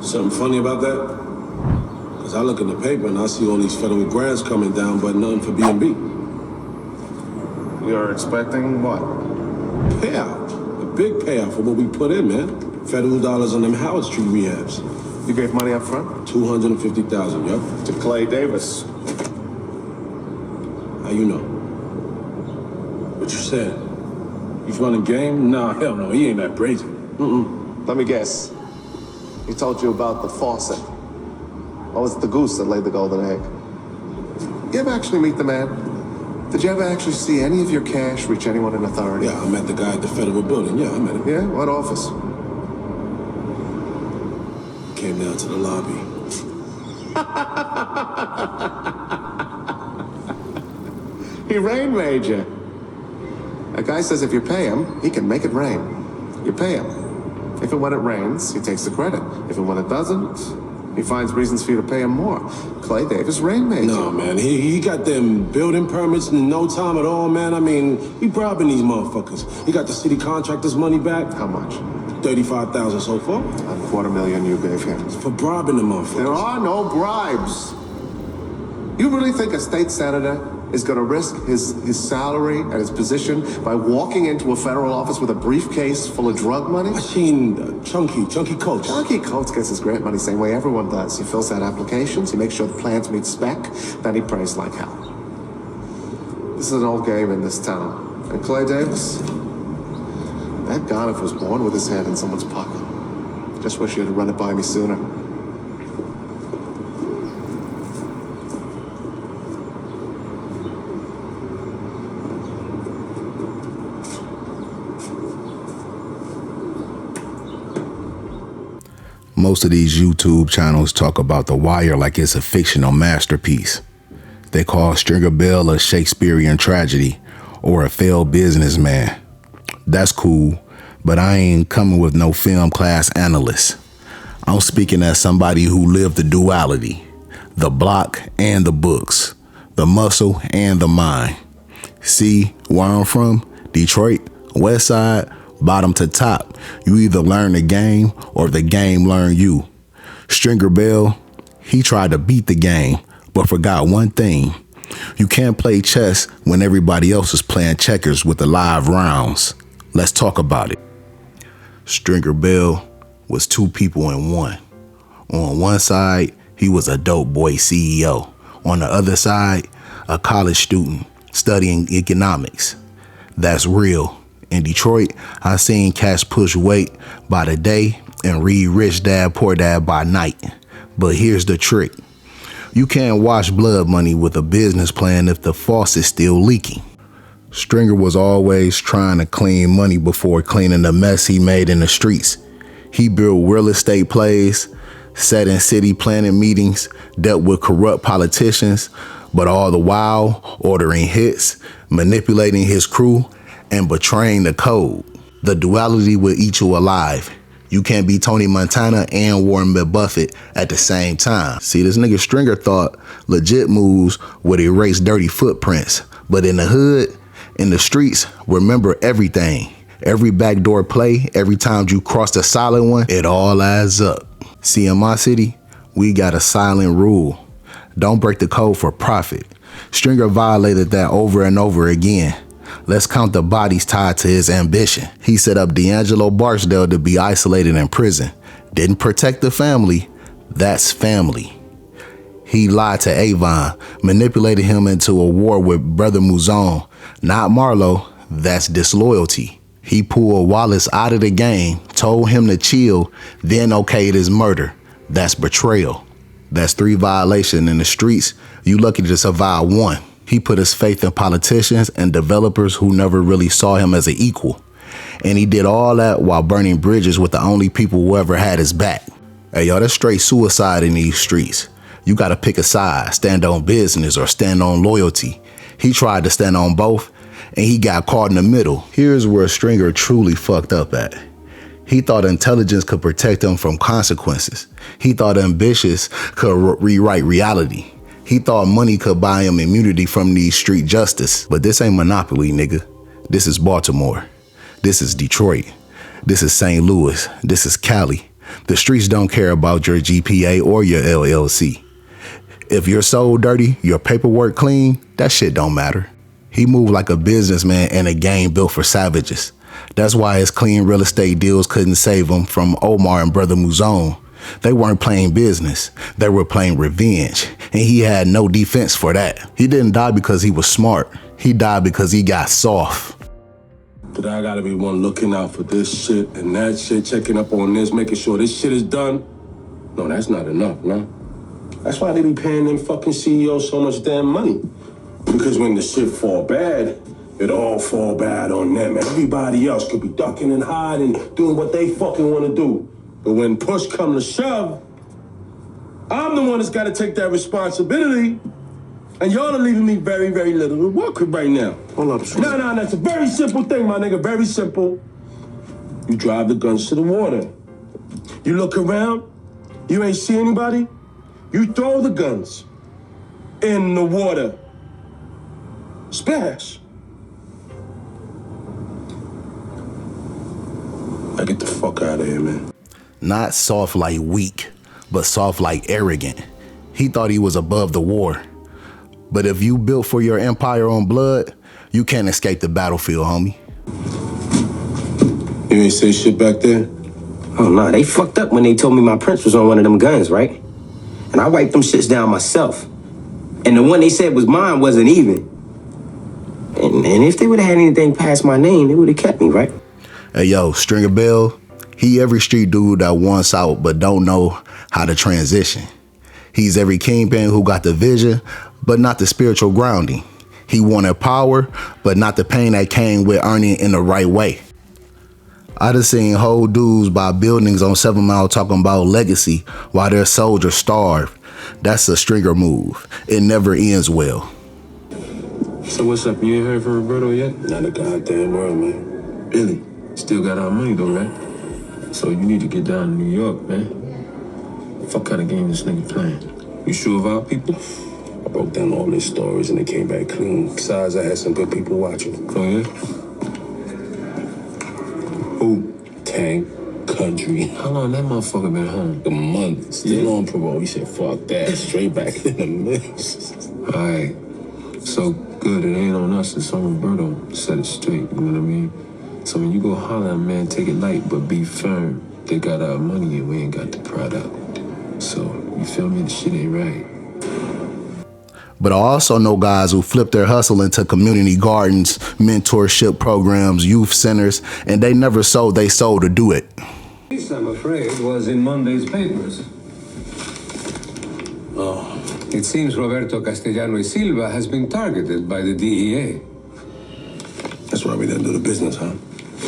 Something funny about that? Because I look in the paper and I see all these federal grants coming down, but nothing for B&B. We are expecting what? Payout. A big payout for what we put in, man. Federal dollars on them Howard Street rehabs. You gave money up front? $250,000, yup. To Clay Davis. How you know? What you said? He's running game? Nah, hell no, he ain't that brazen. Let me guess. He told you about the faucet. Or was it the goose that laid the golden egg? You ever actually meet the man? Did you ever actually see any of your cash reach anyone in authority? Yeah, I met the guy at the federal building. Yeah, I met him. Yeah? What office? Came down to the lobby. He rain made you. A guy says if you pay him, he can make it rain. You pay him. If and when it rains, he takes the credit. If and when it doesn't, he finds reasons for you to pay him more. Clay Davis rain made you. No, man, he got them building permits in no time at all, man. I mean, he bribing these motherfuckers. He got the city contractors' money back. How much? $35,000 so far. $250,000 you gave him. For bribing the motherfuckers. There are no bribes. You really think a state senator is going to risk his salary and his position by walking into a federal office with a briefcase full of drug money? I seen Chunky Coach. Chunky Coach gets his grant money same way everyone does. He fills out applications, he makes sure the plans meet spec, then he prays like hell. This is an old game in this town. And Clay Davis, that Gonif was born with his head in someone's pocket. Just wish you'd have run it by me sooner. Most of these YouTube channels talk about The Wire like it's a fictional masterpiece. They call Stringer Bell a Shakespearean tragedy or a failed businessman. That's cool, but I ain't coming with no film class analyst. I'm speaking as somebody who lived the duality, the block and the books, the muscle and the mind. See where I'm from? Detroit, West Side, bottom to top. You either learn the game or the game learn you. Stringer Bell, he tried to beat the game, but forgot one thing. You can't play chess when everybody else is playing checkers with the live rounds. Let's talk about it. Stringer Bell was two people in one. On one side, he was a dope boy CEO. On the other side, a college student studying economics. That's real. In Detroit, I seen cats push weight by the day and read Rich Dad Poor Dad by night. But here's the trick. You can't wash blood money with a business plan if the faucet's still leaking. Stringer was always trying to clean money before cleaning the mess he made in the streets. He built real estate plays, sat in city planning meetings, dealt with corrupt politicians, but all the while ordering hits, manipulating his crew, and betraying the code. The duality will eat you alive. You can't be Tony Montana and Warren Buffett at the same time. See, this nigga Stringer thought legit moves would erase dirty footprints. But in the hood, in the streets, remember everything. Every backdoor play, every time you cross the solid one, it all adds up. See, in my city, we got a silent rule. Don't break the code for profit. Stringer violated that over and over again. Let's count the bodies tied to his ambition. He set up D'Angelo Barksdale to be isolated in prison. Didn't protect the family. That's family. He lied to Avon, manipulated him into a war with Brother Mouzon. Not Marlowe. That's disloyalty. He pulled Wallace out of the game, told him to chill, then okayed his murder. That's betrayal. That's 3 violations in the streets. You lucky to survive 1. He put his faith in politicians and developers who never really saw him as an equal. And he did all that while burning bridges with the only people who ever had his back. Hey, yo, that's straight suicide in these streets. You gotta pick a side, stand on business or stand on loyalty. He tried to stand on both, and he got caught in the middle. Here's where Stringer truly fucked up at. He thought intelligence could protect him from consequences. He thought ambitious could rewrite reality. He thought money could buy him immunity from these street justice. But this ain't Monopoly, nigga. This is Baltimore. This is Detroit. This is St. Louis. This is Cali. The streets don't care about your GPA or your LLC. If your soul dirty, your paperwork clean, that shit don't matter. He moved like a businessman in a game built for savages. That's why his clean real estate deals couldn't save him from Omar and Brother Muzone. They weren't playing business. They were playing revenge. And he had no defense for that. He didn't die because he was smart. He died because he got soft. But I gotta be one looking out for this shit and that shit, checking up on this, making sure this shit is done. No, that's not enough, no. That's why they be paying them fucking CEOs so much damn money. Because when the shit fall bad, it all fall bad on them. Everybody else could be ducking and hiding, doing what they fucking want to do. But when push come to shove, I'm the one that's got to take that responsibility. And y'all are leaving me very, very little to work with right now. Hold up, String. No, that's a very simple thing, my nigga, very simple. You drive the guns to the water. You look around, you ain't see anybody, you throw the guns in the water. Splash. Now get the fuck out of here, man. Not soft like weak, but soft like arrogant. He thought he was above the war. But if you built for your empire on blood, you can't escape the battlefield, homie. You ain't say shit back there? Oh, no, they fucked up when they told me my prince was on one of them guns, right? And I wiped them shits down myself. And the one they said was mine wasn't even. And if they would have had anything past my name, they would have kept me, right? Hey, yo, Stringer Bell, he every street dude that wants out but don't know how to transition. He's every kingpin who got the vision, but not the spiritual grounding. He wanted power, but not the pain that came with earning it in the right way. I done seen whole dudes buy buildings on 7 Mile talking about legacy while their soldiers starve. That's a Stringer move. It never ends well. So what's up? You ain't heard from Roberto yet? Not a goddamn word, man. Really? Still got our money though, right? So you need to get down to New York, man. What kind of game this nigga playing? You sure of our people? I broke down all their stories and they came back clean. Besides, I had some good people watching. Oh yeah? Who? Tank, Country. How long that motherfucker been home? A month. Still on parole. He said, fuck that. Straight back in the mix. Alright. So good, it ain't on us, it's on Roberto. Set it straight, you know what I mean? So when you go holler at a man, take it light, but be firm. They got our money and we ain't got the product. So, you feel me? The shit ain't right. But I also know guys who flip their hustle into community gardens, mentorship programs, youth centers, and they never sold they soul to do it. This, I'm afraid, was in Monday's papers. Oh. It seems Roberto Castellano y Silva has been targeted by the DEA. That's why we didn't do the business, huh?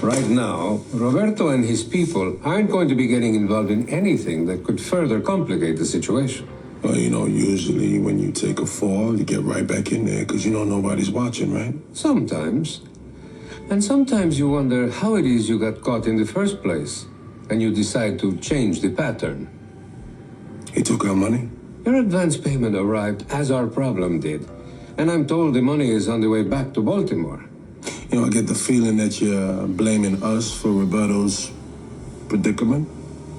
Right now, Roberto and his people aren't going to be getting involved in anything that could further complicate the situation. Well, you know, usually when you take a fall, you get right back in there because you know nobody's watching, right? Sometimes. And sometimes you wonder how it is you got caught in the first place, and you decide to change the pattern. He took our money? Your advance payment arrived as our problem did, and I'm told the money is on the way back to Baltimore. You know, I get the feeling that you're blaming us for Roberto's predicament.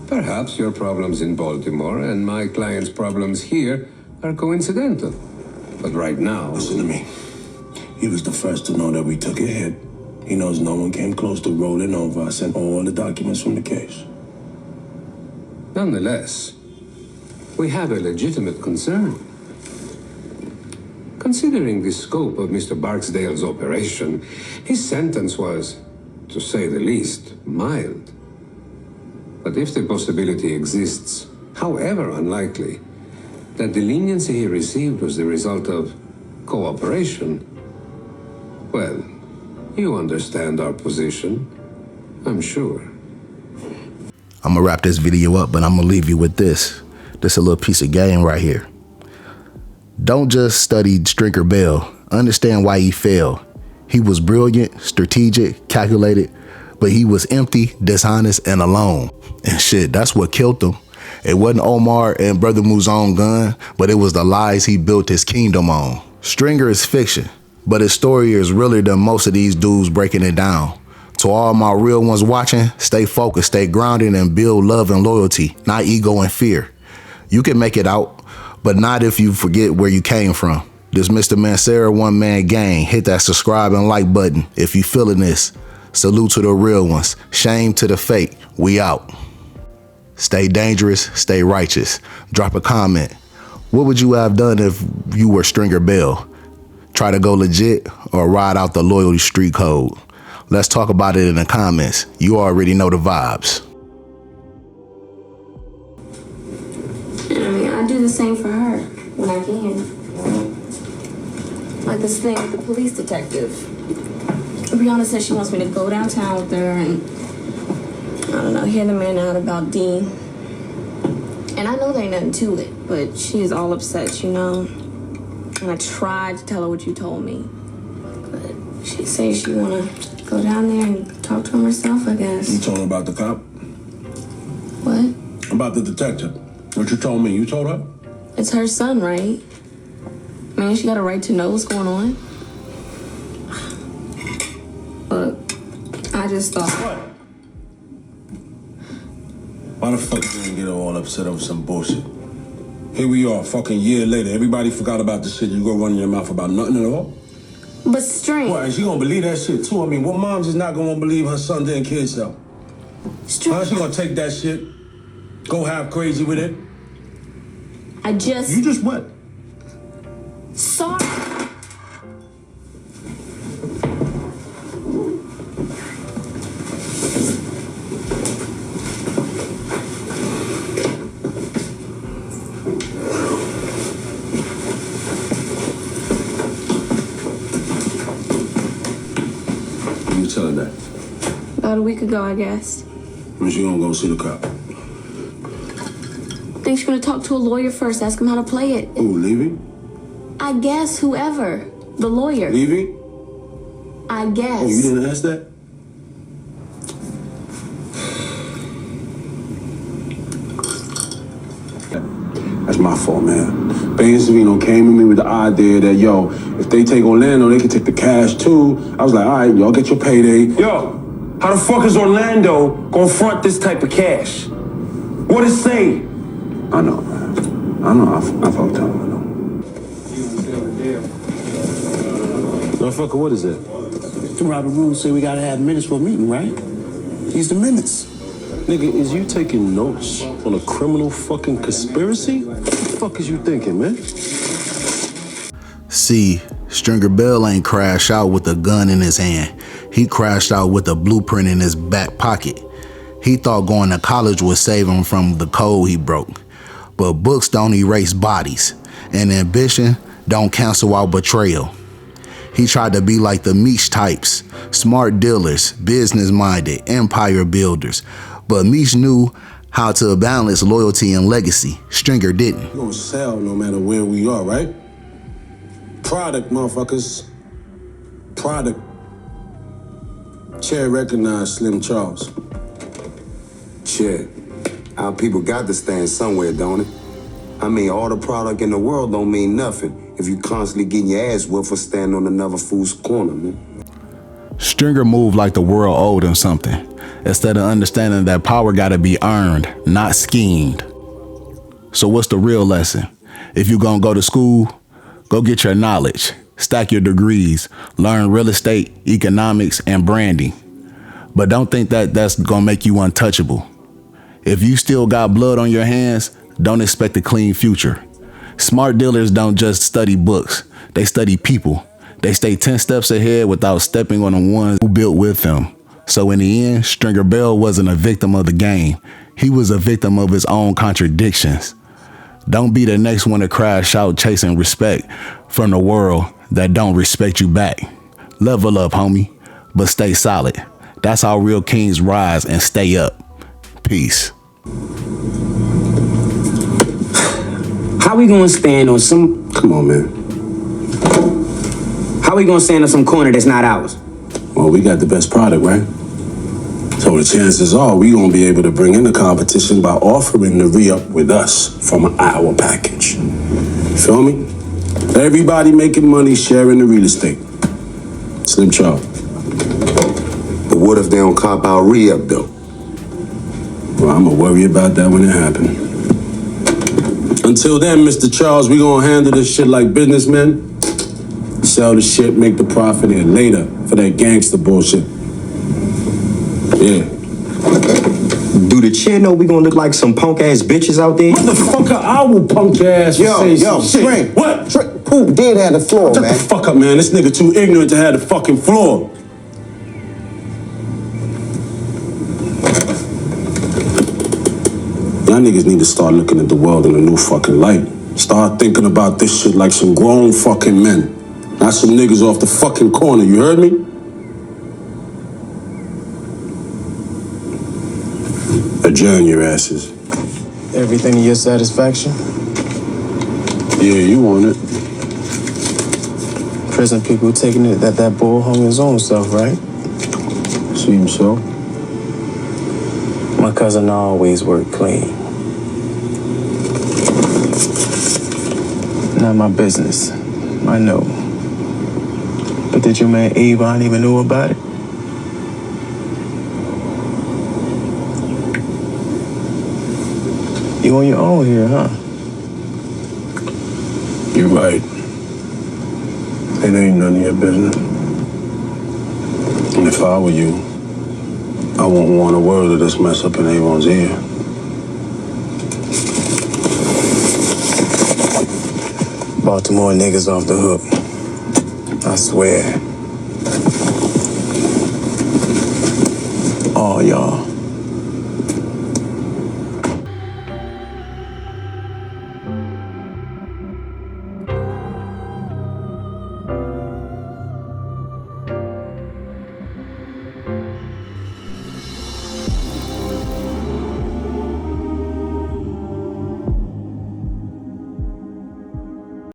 Perhaps your problems in Baltimore and my client's problems here are coincidental. But right now... Listen to me. He was the first to know that we took a hit. He knows no one came close to rolling over. I sent all the documents from the case. Nonetheless, we have a legitimate concern. Considering the scope of Mr. Barksdale's operation, his sentence was, to say the least, mild. But if the possibility exists, however unlikely, that the leniency he received was the result of cooperation, well, you understand our position, I'm sure. I'm gonna wrap this video up, but I'm gonna leave you with this. This a little piece of game right here. Don't just study Stringer Bell. Understand why he failed. He was brilliant, strategic, calculated, but he was empty, dishonest, and alone. And shit, that's what killed him. It wasn't Omar and Brother Muzone gun, but it was the lies he built his kingdom on. Stringer is fiction, but his story is realer than most of these dudes breaking it down. To all my real ones watching, stay focused, stay grounded, and build love and loyalty, not ego and fear. You can make it out, but not if you forget where you came from. This Mr. Mancera One Man Gang. Hit that subscribe and like button if you feeling this. Salute to the real ones. Shame to the fake. We out. Stay dangerous, stay righteous. Drop a comment. What would you have done if you were Stringer Bell? Try to go legit or ride out the loyalty street code? Let's talk about it in the comments. You already know the vibes. I mean, I do the same for her when I can. Like this thing with the police detective. Brianna says she wants me to go downtown with her and, I don't know, hear the man out about Dean. And I know there ain't nothing to it, but she is all upset, you know? And I tried to tell her what you told me. But she says she wanna go down there and talk to him herself, I guess. You told her about the cop? What? About the detective. What you told me, you told her? It's her son, right? Man, she got a right to know what's going on. But I just thought... What? Why the fuck you didn't get her all upset over some bullshit? Here we are, fucking year later. Everybody forgot about the shit. You go running your mouth about nothing at all? But String... What, and she gonna believe that shit too? I mean, what mom's is not gonna believe her son didn't kill himself? String... How's she gonna take that shit? Go half crazy with it? I just... You just what? Sorry. You tell her that? About a week ago, I guess. When she gonna go see the cop? I think she's gonna talk to a lawyer first, ask him how to play it. Who, Levy? I guess whoever. The lawyer. Levy? I guess. Oh, you didn't ask that? That's my fault, man. Bay and Savino came to me with the idea that, yo, if they take Orlando, they can take the cash too. I was like, all right, y'all get your payday. Yo, how the fuck is Orlando gonna front this type of cash? What it say? I know, man. I know. I fucked up. I know. Motherfucker, what is that? The Robert Rules say we gotta have minutes for a meeting, right? These the minutes. Nigga, is you taking notes on a criminal fucking conspiracy? What the fuck is you thinking, man? See, Stringer Bell ain't crashed out with a gun in his hand. He crashed out with a blueprint in his back pocket. He thought going to college would save him from the code he broke. But books don't erase bodies, and ambition don't cancel out betrayal. He tried to be like the Meech types, smart dealers, business-minded, empire builders. But Meech knew how to balance loyalty and legacy. Stringer didn't. We're gonna sell no matter where we are, right? Product, motherfuckers. Product. Chair recognized Slim Charles. Shit, our people got to stand somewhere, don't it? I mean, all the product in the world don't mean nothing if you constantly getting your ass whooped for standing on another fool's corner, man. Stringer moved like the world owed him something, instead of understanding that power gotta be earned, not schemed. So what's the real lesson? If you gonna go to school, go get your knowledge, stack your degrees, learn real estate, economics, and branding. But don't think that that's gonna make you untouchable. If you still got blood on your hands, don't expect a clean future. Smart dealers don't just study books, they study people. They stay 10 steps ahead without stepping on the ones who built with them. So in the end, Stringer Bell wasn't a victim of the game. He was a victim of his own contradictions. Don't be the next one to crash out chasing respect from the world that don't respect you back. Level up, homie, but stay solid. That's how real kings rise and stay up. Peace. How we gonna stand on some... Come on, man. How we gonna stand on some corner that's not ours? Well, we got the best product, right? So the chances are we gonna be able to bring in the competition by offering the re-up with us from our package. Feel me? Everybody making money sharing the real estate. Slim Charles. But what if they don't cop our re-up, though? Well, I'ma worry about that when it happens. Until then, Mr. Charles, we gonna handle this shit like businessmen. Sell the shit, make the profit, and later for that gangster bullshit. Yeah. Do the chair know we gonna look like some punk ass bitches out there? Motherfucker, I will punk your ass for saying some shit. Trey. What? Poop did have the floor, Shut the fuck up, man. This nigga too ignorant to have the fucking floor. Y'all niggas need to start looking at the world in a new fucking light. Start thinking about this shit like some grown fucking men. Not some niggas off the fucking corner, you heard me? Adjourn your asses. Everything to your satisfaction? Yeah, you want it. Prison people taking it that bull hung his own self, right? Seems so. My cousin always worked clean. Not my business. I know. But did your man Avon even know about it? You on your own here, huh? You're right. It ain't none of your business. And if I were you, I wouldn't want a word of this mess up in Avon's ear. Baltimore niggas off the hook. I swear. All y'all.